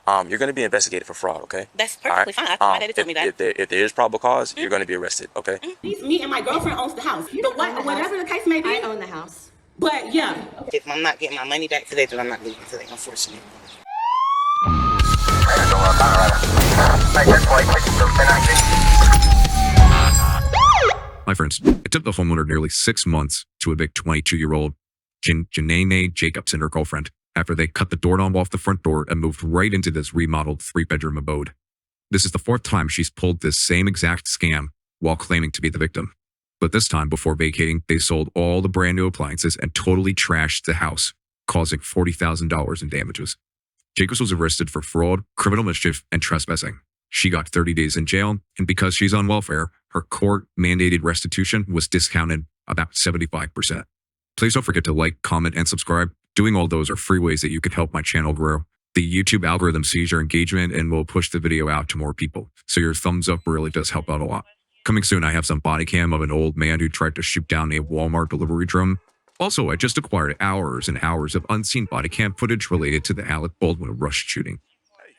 You're going to be investigated for fraud, okay? That's perfectly fine. My daddy told me that. If there is probable cause, you're going to be arrested, okay? Me and my girlfriend owns the house. Whatever the case may be. I own the house. But yeah. If I'm not getting my money back today, then I'm not leaving today, unfortunately. My friends, it took the homeowner nearly 6 months to evict 22-year-old Janana Jacobs and her girlfriend after they cut the doorknob off the front door and moved right into this remodeled 3-bedroom abode. This is the 4th time she's pulled this same exact scam while claiming to be the victim. But this time, before vacating, they sold all the brand new appliances and totally trashed the house, causing $40,000 in damages. Jacobs was arrested for fraud, criminal mischief, and trespassing. She got 30 days in jail, and because she's on welfare, her court-mandated restitution was discounted about 75%. Please don't forget to like, comment, and subscribe. Doing all those are free ways that you can help my channel grow. The YouTube algorithm sees your engagement and will push the video out to more people, so your thumbs up really does help out a lot. Coming soon, I have some body cam of an old man who tried to shoot down a Walmart delivery drum. Also, I just acquired hours and hours of unseen body cam footage related to the Alec Baldwin rush shooting.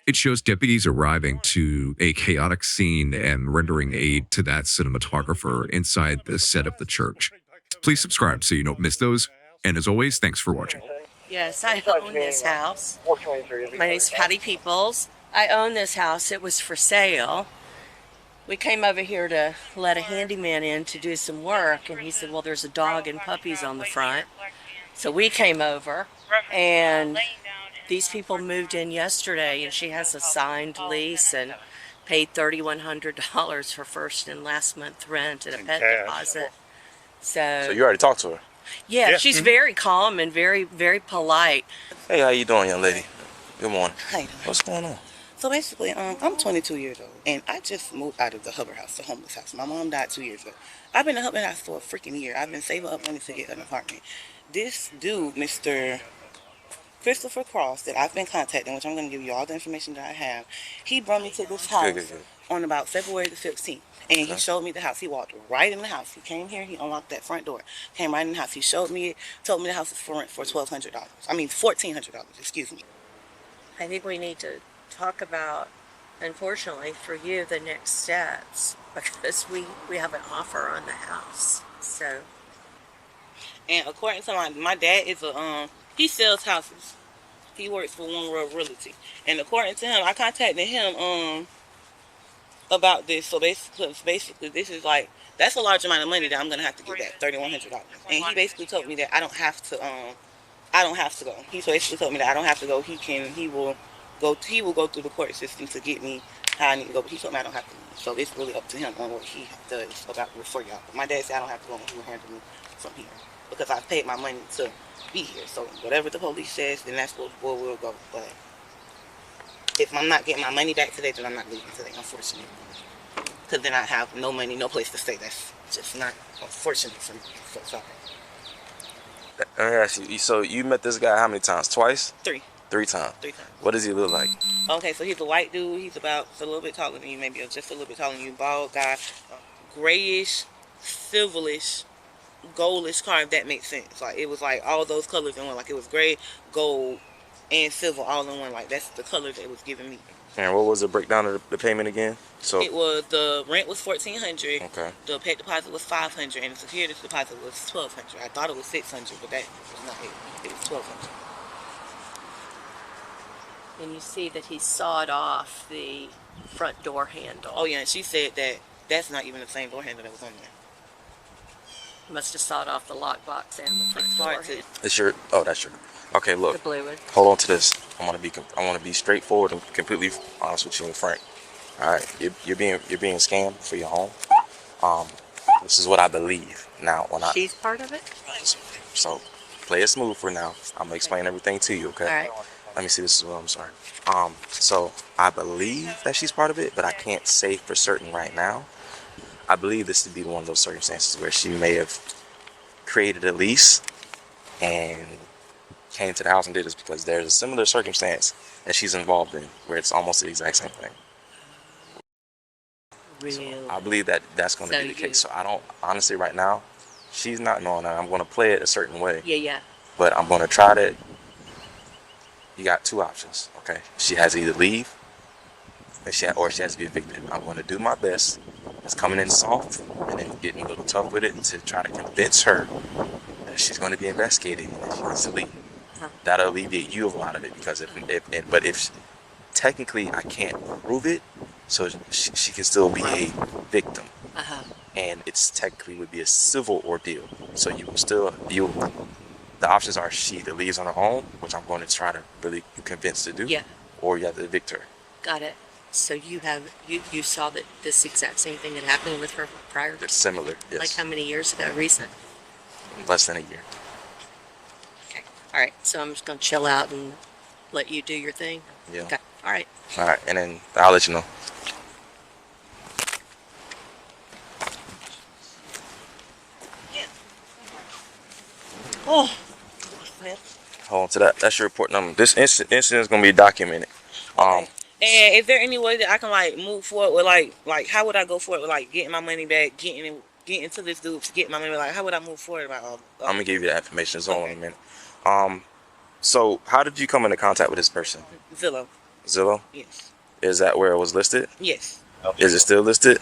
It shows deputies arriving to a chaotic scene and rendering aid to that cinematographer inside the set of the church. Please subscribe so you don't miss those. And as always, thanks for watching. Yes, I own this house. My name's Patty Peoples. I own this house. It was for sale. We came over here to let a handyman in to do some work, and he said, well, there's a dog and puppies on the front. So we came over, and these people moved in yesterday, and she has a signed lease and paid $3,100 for first and last month rent and a pet deposit. So you already talked to her? Yeah, she's very calm and very, very polite. Hey, how you doing, young lady? Good morning. How you doing? What's going on? So basically, I'm 22 years old, and I just moved out of the Hubbard house, the homeless house. My mom died 2 years ago. I've been in the Hubbard house for a freaking year. I've been saving up money to get an apartment. This dude, Mr. Christopher Cross, that I've been contacting, which I'm going to give you all the information that I have, he brought me to this house on about February the 15th. And he showed me the house. He walked right in the house. He came here. He unlocked that front door. Came right in the house. He showed me it. Told me the house is for rent for $1,200. I mean, $1,400. Excuse me. I think we need to talk about, unfortunately for you, the next steps, because we have an offer on the house. So. And according to my dad is he sells houses. He works for One World Realty. And according to him, I contacted him about this. So basically this is like, that's a large amount of money that I'm gonna have to get back, $3,100. And he basically told me that I don't have to go. He basically told me that I don't have to go. He will go through the court system to get me how I need to go, but he told me I don't have to leave. So it's really up to him on what he does about for y'all. But my dad said I don't have to go, and he will handle me from here because I've paid my money to be here. So whatever the police says, then that's where we'll go. But if I'm not getting my money back today, then I'm not leaving today, unfortunately. Because then I have no money, no place to stay. That's just not unfortunate for me. So sorry. Let me ask you, so you met this guy how many times? Twice? 3. 3 times? 3 times. What does he look like? Okay, so he's a white dude. He's a little bit taller than you, maybe just a little bit taller than you. Bald guy, grayish, silverish, goldish car, if that makes sense. Like, it was like all those colors in one. Like, it was gray, gold, and silver all in one. Like, that's the color that it was giving me. And what was the breakdown of the payment again? So it was, the rent was $1,400. Okay. The pet deposit was $500, and the security deposit was $1,200. I thought it was $600, but that was not it. It was $1,200. And you see that he sawed off the front door handle. Oh yeah, and she said that that's not even the same door handle that was on there. He must have sawed off the lockbox and the front door handle. It's your, oh, that's your, okay, look. The blue one. Hold on to this. I want to be straightforward and completely honest with you and frank. All right, you're being scammed for your home. This is what I believe. Now, She's part of it? So play it smooth for now. I'm gonna explain everything to you, okay? All right. Let me see this as well. I'm sorry. So I believe that she's part of it, but I can't say for certain right now. I believe this to be one of those circumstances where she may have created a lease and came to the house and did this, because there's a similar circumstance that she's involved in where it's almost the exact same thing. Really? So I believe that that's going to be the case. So I don't, honestly, right now, she's not knowing that. I'm going to play it a certain way. Yeah. But I'm going to try to, you got two options. Okay, she has to either leave, or she has to be evicted. I'm going to do my best. It's coming in soft and then getting a little tough with it to try to convince her that she's going to be investigated and that she needs to leave. That'll alleviate you of a lot of it, because if technically I can't prove it, so she can still be a victim, and it's technically would be a civil ordeal. So the options are she either leaves on her own, which I'm going to try to really convince to do, or you have to evict her. Got it. So you saw that this exact same thing had happened with her prior? It's similar, yes. Like how many years ago? Recent? Less than a year. Okay. All right. So I'm just going to chill out and let you do your thing? Yeah. Okay. All right. All right, and then I'll let you know. Oh. Hold on to that. That's your report number. This incident is going to be documented. And is there any way that I can like move forward with like how would I go forward with like getting my money back, getting to this dude to get my money? Like how would I move forward about all? I'm gonna give you that information. So in a minute. So how did you come into contact with this person? Zillow. Zillow? Yes. Is that where it was listed? Yes. Is it still listed?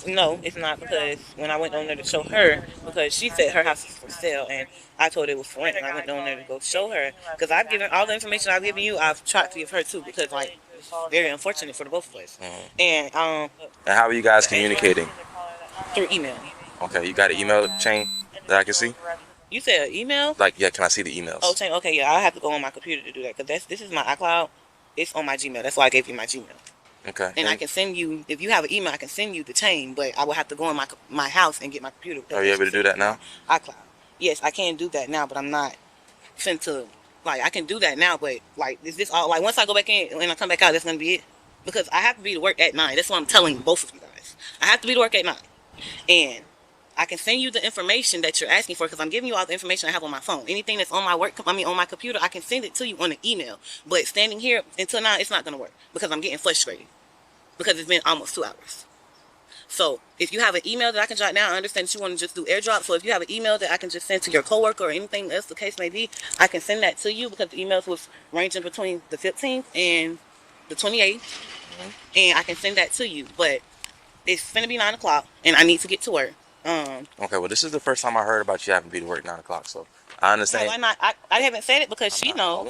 No, it's not, because when I went on there to show her, because she said her house is for sale, and I told her it was for rent, and I went on there to go show her, because I've given all the information I've given you, I've tried to give her too, because like it's very unfortunate for the both of us. And how are you guys communicating? Through email. Okay, you got an email chain that I can see? You said email? Like, yeah, can I see the emails? Oh, chain. Okay, yeah, I'll have to go on my computer to do that, because this is my iCloud. It's on my Gmail. That's why I gave you my Gmail. Okay. And I can send you, if you have an email, I can send you the chain, but I will have to go in my house and get my computer. Are you able to do that now? iCloud. Yes, I can do that now, but I'm not sent to, like, I can do that now, but, like, is this all, like, once I go back in and I come back out, that's going to be it? Because I have to be to work at 9. That's what I'm telling both of you guys. I have to be to work at 9. And I can send you the information that you're asking for, because I'm giving you all the information I have on my phone. Anything that's on my on my computer, I can send it to you on an email. But standing here until now, it's not going to work, because I'm getting frustrated. Because it's been almost 2 hours. So if you have an email that I can jot down, I understand that you want to just do airdrop. So if you have an email that I can just send to your coworker or anything else the case may be, I can send that to you, because the emails was ranging between the 15th and the 28th. And I can send that to you. But it's going to be 9 o'clock and I need to get to work. Okay, well, this is the first time I heard about you having to be to work 9 o'clock, so I understand. No, I haven't said it because she knows.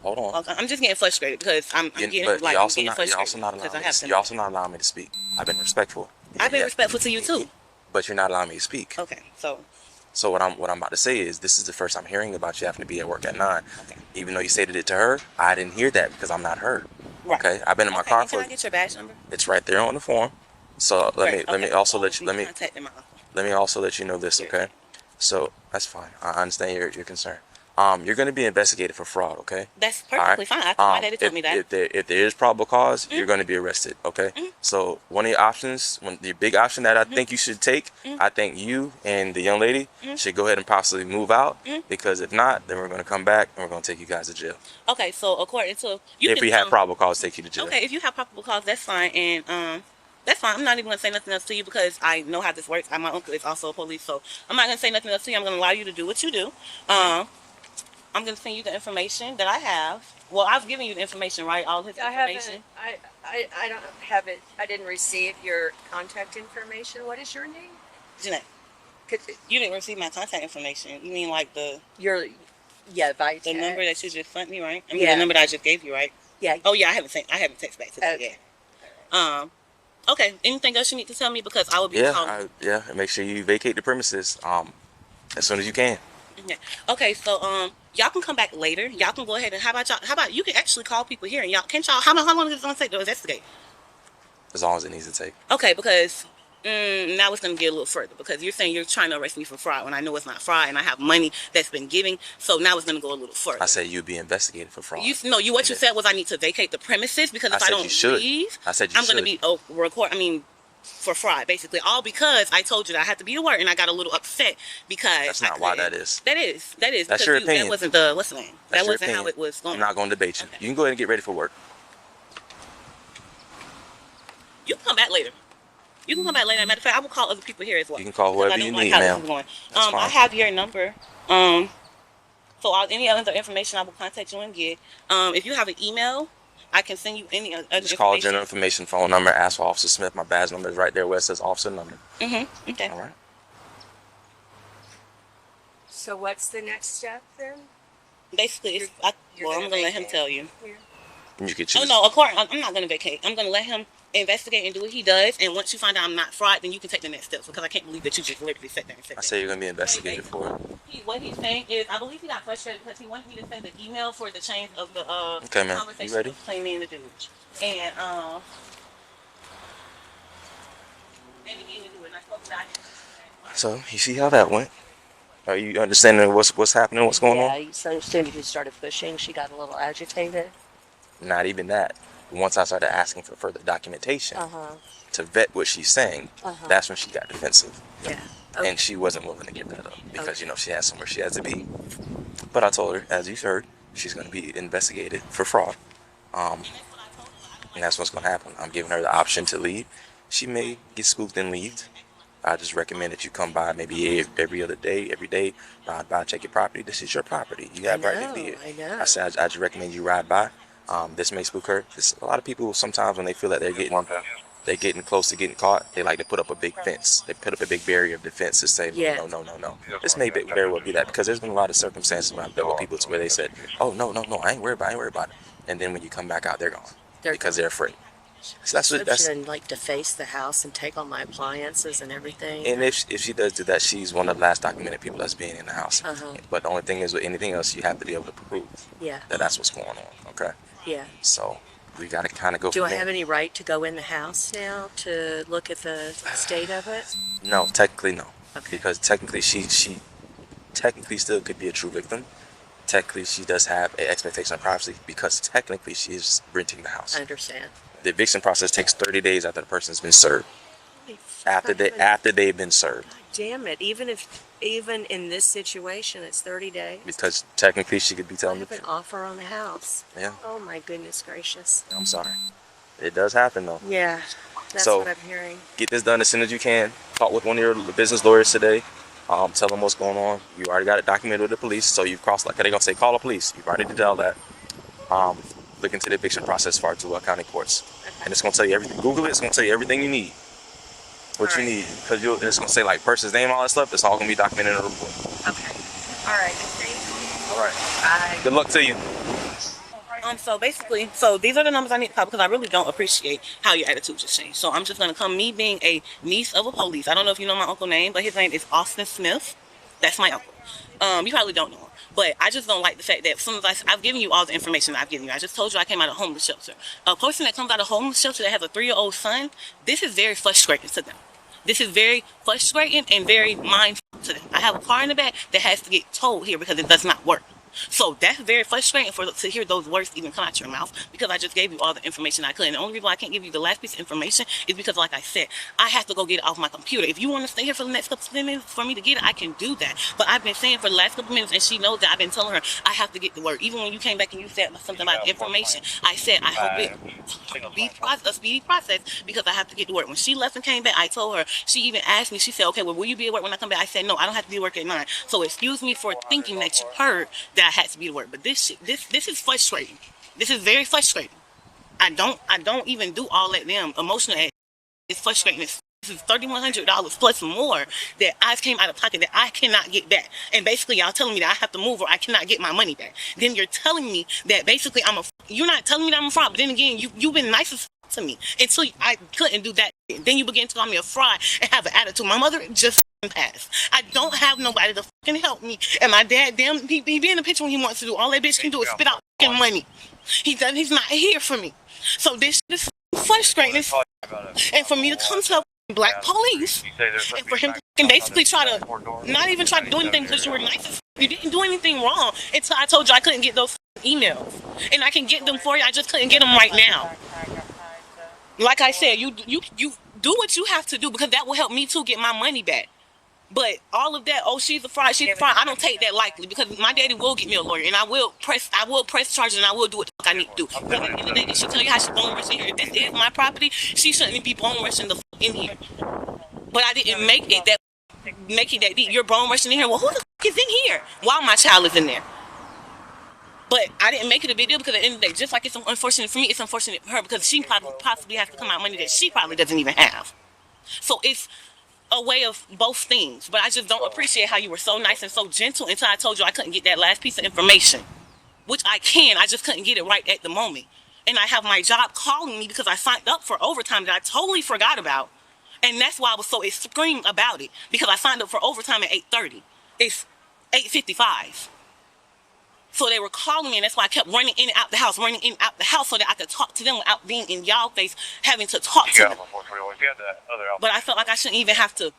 Hold on. Okay, I'm just getting frustrated because I'm getting frustrated. You're also not allowing me to speak. I've been respectful. I've been respectful to you too. But you're not allowing me to speak. Okay, so what I'm about to say is, this is the first I'm hearing about you having to be at work at 9. Okay. Even though you stated it to her, I didn't hear that because I'm not her. Right. Okay, I've been in my car for. Can I get your badge number? It's right there on the form. So let me also let you know this, okay? So that's fine. I understand your concern. You're going to be investigated for fraud, okay? That's perfectly fine. My daddy told me that. If there is probable cause, you're going to be arrested, okay? So one of the options, the big option that I think you should take, I think you and the young lady should go ahead and possibly move out, because if not, then we're going to come back and we're going to take you guys to jail. Okay, so according to if we have probable cause, take you to jail. Okay, if you have probable cause, that's fine, and that's fine. I'm not even going to say nothing else to you, because I know how this works. My uncle is also a police, so I'm not going to say nothing else to you. I'm going to allow you to do what you do. I'm going to send you the information that I have. Well, I've given you the information, right? All his information. I don't have it. I didn't receive your contact information. What is your name? Jeanette. You didn't receive my contact information. You mean like the by the number that you just sent me, right? I mean, yeah. The number that I just gave you, right? Yeah. Oh yeah, I haven't text back to you yet. Okay. Anything else you need to tell me, because I will be calling. And make sure you vacate the premises as soon as you can. Yeah. Okay, so y'all can come back later. Y'all can go ahead and how about you can actually call people here, and how long is it gonna take to investigate? As long as it needs to take. Okay, because now it's gonna get a little further, because you're saying you're trying to arrest me for fraud when I know it's not fraud and I have money that's been given. So now it's gonna go a little further. I said you'd be investigated for fraud. What you said was I need to vacate the premises, because if I don't leave, I'm gonna be for fraud, basically, all because I told you that I had to be to work, and I got a little upset because that's not why that is. That is. That's your opinion. That wasn't the what's the name? That wasn't how it was going. I'm not going to debate you. Okay. You can go ahead and get ready for work. You can come back later. Matter of fact, I will call other people here as well. You can call whoever you need now. I have your number. So any other information I will contact you and get. If you have an email, I can send you any other Just call information. general information, phone number, ask for Officer Smith. My badge number is right there where it says officer number. Okay. All right. So what's the next step then? Basically, I'm going to let him tell you. You could choose. Oh, no, of course, I'm not going to vacate. I'm going to let him investigate and do what he does. And once you find out I'm not fraud, then you can take the next steps. Because I can't believe that you just literally sat there and said I that. say you're going to be investigated for it. What he's saying is, I believe he got frustrated because he wanted me to send the email for the change of the Okay, man. conversation You ready? between me and the dude. And So, you see how that went? Are you understanding what's happening, what's going on? Yeah, so as soon as you started pushing, she got a little agitated. Not even that. Once I started asking for further documentation to vet what she's saying, that's when she got defensive. Yeah. And she wasn't willing to give that up because, she has somewhere she has to be. But I told her, as you heard, she's going to be investigated for fraud. And that's what's going to happen. I'm giving her the option to leave. She may get spooked and leave. I just recommend that you come by maybe every other day, every day, ride by, check your property. This is your property. You have right to be here. I know. I said, I just recommend you ride by. This may spook her. A lot of people, sometimes when they feel that they're getting close to getting caught, they like to put up a big fence. They put up a big barrier of defense to say, no. This may very well be that, because there's been a lot of circumstances where I've dealt with people to where they said, oh, no, I ain't worried about it. And then when you come back out, they're gone because they're afraid. So that's and like deface the house and take all my appliances and everything. And if she does do that, she's one of the last documented people that's being in the house. But the only thing is, with anything else, you have to be able to prove that that's what's going on. Okay. Yeah. So we got to kind of go. Do I have any right to go in the house now to look at the state of it? No, technically no. Okay. Because technically she technically still could be a true victim. Technically, she does have an expectation of privacy because technically she is renting the house. I understand. The eviction process takes 30 days after the person's been served. After they've been served. God damn it! Even in this situation, it's 30 days. Because technically she could be I telling have the an offer on the house. Yeah. Oh my goodness gracious. I'm sorry. It does happen though. Yeah, that's So, what I'm hearing. Get this done as soon as you can. Talk with one of your business lawyers today. Tell them what's going on. You already got it documented with the police, so you've crossed, like they're gonna say, call the police. You've already did all that. Look into the eviction process for our county courts, and it's gonna tell you everything. Google it. It's gonna tell you everything you need. What you need, because it's gonna say like person's name, all that stuff. It's all gonna be documented in a report. Okay. All right. Thank you. All right. Bye. Good luck to you. So basically, these are the numbers I need to call because I really don't appreciate how your attitude just changed. So I'm just gonna come, me being a niece of a police. I don't know if you know my uncle's name, but his name is Austin Smith. That's my uncle. You probably don't know him, but I just don't like the fact that as soon as I've given you all the information I've given you. I just told you I came out of homeless shelter. A person that comes out of homeless shelter that has a 3-year-old son, this is very frustrating to them. This is very frustrating and very mindful to them. I have a car in the back that has to get towed here because it does not work. So that's very frustrating to hear those words even come out your mouth, because I just gave you all the information I could. And the only reason why I can't give you the last piece of information is because, like I said, I have to go get it off my computer. If you want to stay here for the next couple of minutes for me to get it, I can do that. But I've been saying for the last couple of minutes, and she knows that I've been telling her I have to get the word. Even when you came back and you said something about information, I said I hope it be a speedy process because I have to get to work. When she left and came back, I told her, she even asked me, she said, okay, well, will you be at work when I come back? I said, no, I don't have to be at work at 9. So excuse me for thinking that you heard that I had to be to work. But this is frustrating. This is very frustrating. I don't even do all that damn emotional. It's frustrating. This is $3,100 plus more that I came out of pocket that I cannot get back. And basically y'all telling me that I have to move or I cannot get my money back. Then you're telling me that basically you're not telling me that I'm a fraud, but then again, you've been nice as to me until I couldn't do that. Then you begin to call me a fraud and have an attitude. My mother just passed. I don't have nobody to fucking help me. And my dad, damn, he be in the picture when he wants to do. All that bitch can do is spit out fucking money. He's not here for me. So this is frustrating. And for me to come to black police and for him to basically try to not even try to do anything because you were nice. You didn't do anything wrong until I told you I couldn't get those emails. And I can get them for you. I just couldn't get them right now. Like I said, you do what you have to do because that will help me too get my money back. But all of that, oh, she's a fraud, I don't take that lightly because my daddy will get me a lawyer and I will press charges and I will do what the fuck I need to do. But at the end of the day, she tell you how she's bone rushing here. If this is my property, she shouldn't be bone rushing the fuck in here. But I didn't make it that deep. You're bone rushing in here. Well, who the fuck is in here while my child is in there? But I didn't make it a big deal because at the end of the day, just like it's unfortunate for me, it's unfortunate for her because she possibly has to come out money that she probably doesn't even have. So it's a way of both things. But I just don't appreciate how you were so nice and so gentle until I told you I couldn't get that last piece of information, which I can. I just couldn't get it right at the moment. And I have my job calling me because I signed up for overtime that I totally forgot about. And that's why I was so extreme about it, because I signed up for overtime at 8:30. It's 8:55. So they were calling me, and that's why I kept running in and out the house, so that I could talk to them without being in y'all face, having to talk to them. But I felt like I shouldn't even have to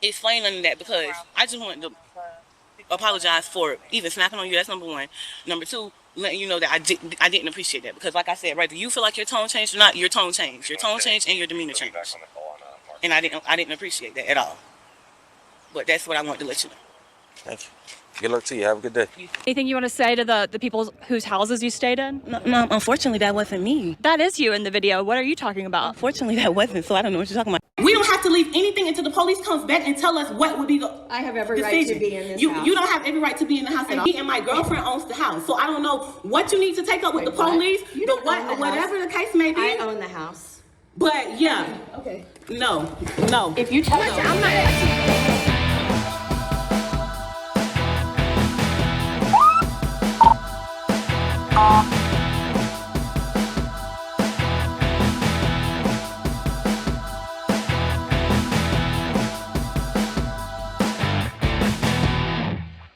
explain none of that, because I just wanted to apologize for even snapping on you. That's number one. Number two, letting you know that I didn't appreciate that, because like I said, whether you feel like your tone changed or not, your tone changed. Your tone changed and your demeanor changed. And I didn't appreciate that at all. But that's what I wanted to let you know. Thank you. Good luck to you. Have a good day. Anything you want to say to the people whose houses you stayed in? No, unfortunately, that wasn't me. That is you in the video. What are you talking about? Unfortunately, that wasn't, so I don't know what you're talking about. We don't have to leave anything until the police comes back and tell us what would be the I have every decision. right to be in this house. You don't have every right to be in the house at all. Me and my girlfriend owns the house, so I don't know what you need to take up with the police, whatever the case may be. I own the house. But yeah. Okay. No. If you tell me, I'm not asking.